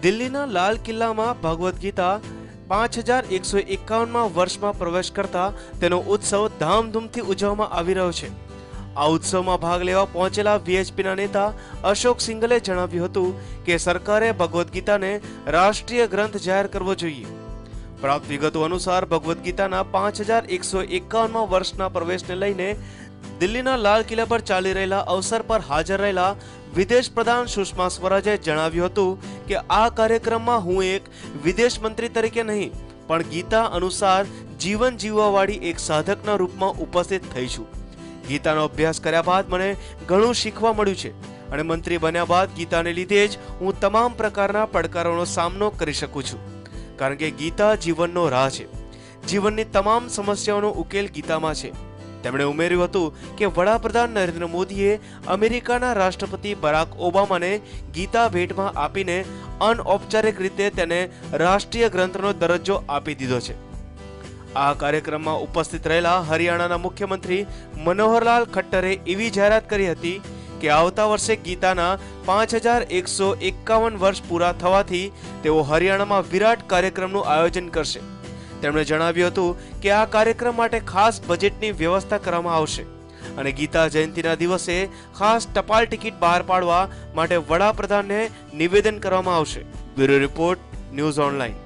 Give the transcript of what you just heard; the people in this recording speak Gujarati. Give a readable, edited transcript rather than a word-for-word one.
દિલ્હીના લાલ કિલ્લામાં ભગવદ્ ગીતા 5151માં વર્ષમાં પ્રવેશ કરતા તેનો ઉત્સવ ધામધૂમથી ઉજવવામાં આવી રહ્યો છે। આ ઉત્સવમાં ભાગ લેવા પહોંચેલા વીએચપીના નેતા અશોક સિંઘલે જણાવ્યું હતું કે સરકારે ભગવદ્ ગીતાને રાષ્ટ્રીય ગ્રંથ જાહેર કરવો જોઈએ। પ્રાપ્ત વિગતો અનુસાર ભગવદ્ ગીતાના 5151માં વર્ષના પ્રવેશને લઈને દિલ્હીના લાલ કિલ્લા પર ચાલી રહેલા અવસર પર હાજર રહેલા વિદેશ પ્રધાન સુષ્મા સ્વરાજે જણાવ્યું હતું કે આ કાર્યક્રમમાં હું એક વિદેશ મંત્રી તરીકે નહીં પણ ગીતા અનુસાર જીવન જીવવાવાળી એક સાધકના રૂપમાં ઉપસ્થિત થઈ છું। ગીતાનો અભ્યાસ કર્યા બાદ મને ઘણું શીખવા મળ્યું છે અને મંત્રી બન્યા બાદ ગીતાને લીધે જ હું તમામ પ્રકારના પડકારોનો સામનો કરી શકું છું, કારણ કે ગીતા જીવનનો રાહ છે। જીવનની તમામ સમસ્યાઓનો ઉકેલ ગીતામાં છે। તેમણે ઉમેર્યું હતું કે વડાપ્રધાન નરેન્દ્ર મોદીએ અમેરિકાના રાષ્ટ્રપતિ બરાક ઓબામાને ગીતા ભેટમાં આપીને અનૌપચારિક રીતે તેને રાષ્ટ્રીય ગ્રંથનો દરજ્જો આપી દીધો છે। આ કાર્યક્રમમાં ઉપસ્થિત રહેલા હરિયાણાના મુખ્યમંત્રી મનોહરલાલ ખટ્ટરે એવી જાહેરાત કરી હતી કે આવતા વર્ષે ગીતાના 5151 વર્ષ પૂરા થવાથી તેઓ હરિયાણામાં વિરાટ કાર્યક્રમનું આયોજન કરશે। તેમણે જણાવ્યું હતું કે આ કાર્યક્રમ માટે ખાસ બજેટની વ્યવસ્થા કરવામાં આવશે અને ગીતા જયંતિના દિવસે ખાસ ટપાલ ટિકિટ બહાર પાડવા માટે વડાપ્રધાનને નિવેદન કરવામાં આવશે। Bureau report, news online.